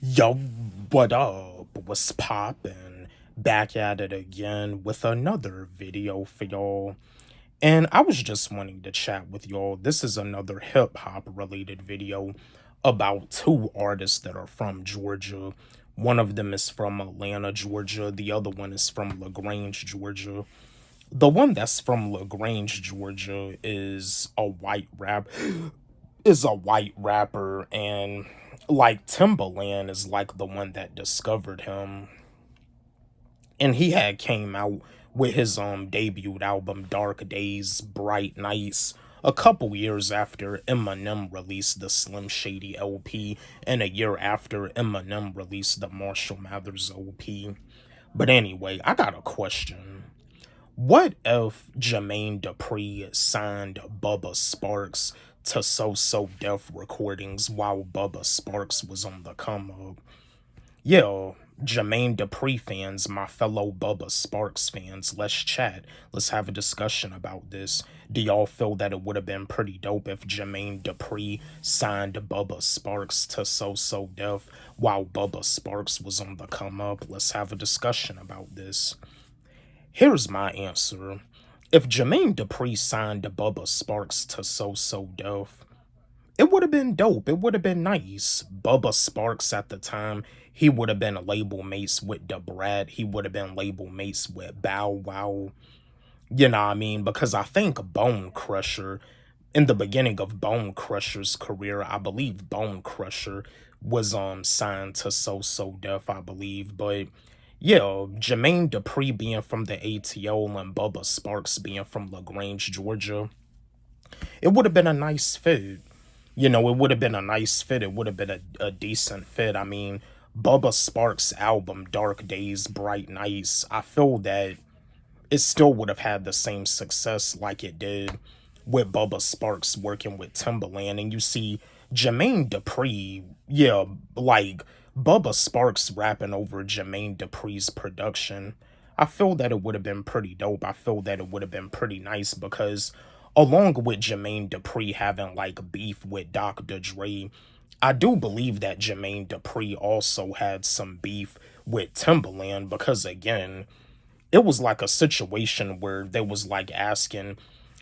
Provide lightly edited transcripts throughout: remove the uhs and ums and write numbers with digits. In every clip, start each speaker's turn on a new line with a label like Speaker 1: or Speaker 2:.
Speaker 1: Yo, what up? What's poppin'? Back at it again with another video for y'all. And I was just wanting to chat with y'all. This is another hip hop related video about two artists that are from Georgia. One of them is from Atlanta, Georgia. The other one is from LaGrange, Georgia. The one that's from LaGrange, Georgia is a white rapper, and like Timbaland is like the one that discovered him, and he had came out with his debut album Dark Days Bright Nights a couple years after Eminem released the Slim Shady LP, and a year after Eminem released the Marshall Mathers LP. But anyway, I got a question. What if Jermaine Dupri signed Bubba Sparxxx to So Def Recordings while Bubba Sparxxx was on the come up? Yeah, Jermaine Dupri fans, my fellow Bubba Sparxxx fans, let's chat. Let's have a discussion about this. Do y'all feel that it would have been pretty dope if Jermaine Dupri signed Bubba Sparxxx to So Def while Bubba Sparxxx was on the come up? Let's have a discussion about this. Here's my answer. If Jermaine Dupri signed Bubba Sparxxx to So Def, it would have been dope. It would have been nice. Bubba Sparxxx at the time, he would have been label mates with Da Brat. He would have been label mates with Bow Wow. You know what I mean? Because I think Bone Crusher, in the beginning of Bone Crusher's career, I believe Bone Crusher was signed to So Def, I believe. But yeah, Jermaine Dupri being from the ATO and Bubba Sparxxx being from LaGrange, Georgia, it would have been a nice fit. You know, it would have been a nice fit. It would have been a decent fit. I mean, Bubba Sparxxx' album, Dark Days, Bright Nights, I feel that it still would have had the same success like it did with Bubba Sparxxx working with Timbaland. And you see Jermaine Dupri, yeah, like Bubba Sparxxx rapping over Jermaine Dupri's production. I feel that it would have been pretty dope. I feel that it would have been pretty nice because along with Jermaine Dupri having like beef with Dr. Dre, I do believe that Jermaine Dupri also had some beef with Timbaland because again, it was like a situation where they was like asking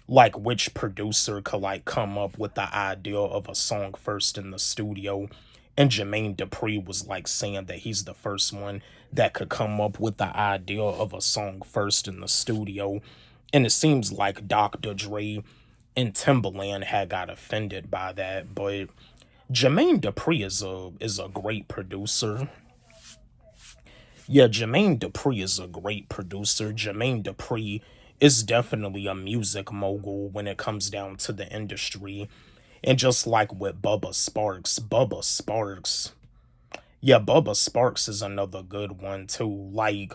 Speaker 1: like which producer could like come up with the idea of a song first in the studio, and Jermaine Dupri was like saying that he's the first one that could come up with the idea of a song first in the studio, and it seems like Dr. Dre and Timbaland had got offended by that. But Jermaine Dupri is a great producer. Yeah, Jermaine Dupri is a great producer. Jermaine Dupri is definitely a music mogul when it comes down to the industry. And just like with Bubba Sparxxx is another good one too. Like,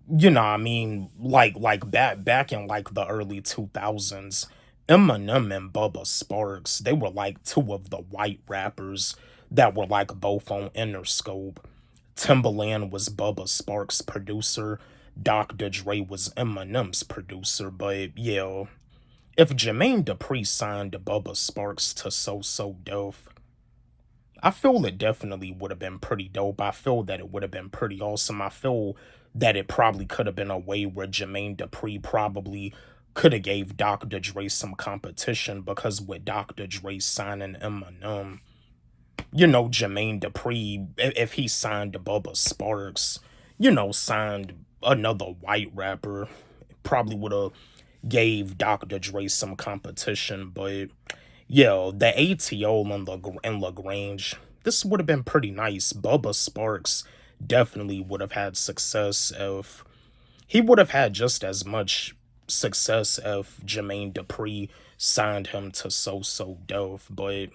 Speaker 1: you know, what I mean, like back in like the early 2000s, Eminem and Bubba Sparxxx, they were like two of the white rappers that were like both on Interscope. Timbaland was Bubba Sparxxx' producer. Dr. Dre was Eminem's producer. But yeah, if Jermaine Dupri signed Bubba Sparxxx to So Def, I feel it definitely would have been pretty dope. I feel that it would have been pretty awesome. I feel that it probably could have been a way where Jermaine Dupri probably could have gave Dr. Dre some competition because with Dr. Dre signing Eminem, you know, Jermaine Dupri, if he signed Bubba Sparxxx, you know, signed another white rapper, probably would have gave Dr. Dre some competition. But yeah, the ATO and LaGrange, this would have been pretty nice. Bubba Sparxxx definitely would have had success if he would have had just as much success if Jermaine Dupri signed him to So Def. But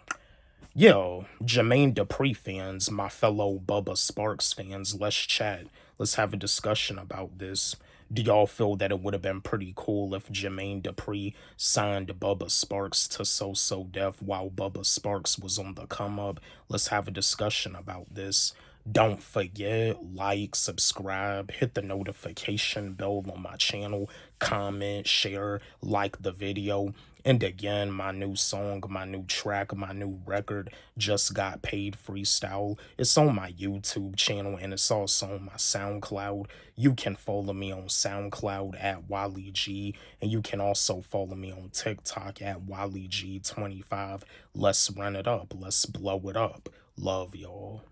Speaker 1: yo, Jermaine Dupri fans, my fellow Bubba Sparxxx fans, let's chat. Let's have a discussion about this. Do y'all feel that it would have been pretty cool if Jermaine Dupri signed Bubba Sparxxx to So Def while Bubba Sparxxx was on the come up? Let's have a discussion about this. Don't forget, like, subscribe, hit the notification bell on my channel, comment, share, like the video. And again, my new song, my new track, my new record, Just Got Paid Freestyle. It's on my YouTube channel and it's also on my SoundCloud. You can follow me on SoundCloud at Wally G, and you can also follow me on TikTok at WallyG25. Let's run it up. Let's blow it up. Love y'all.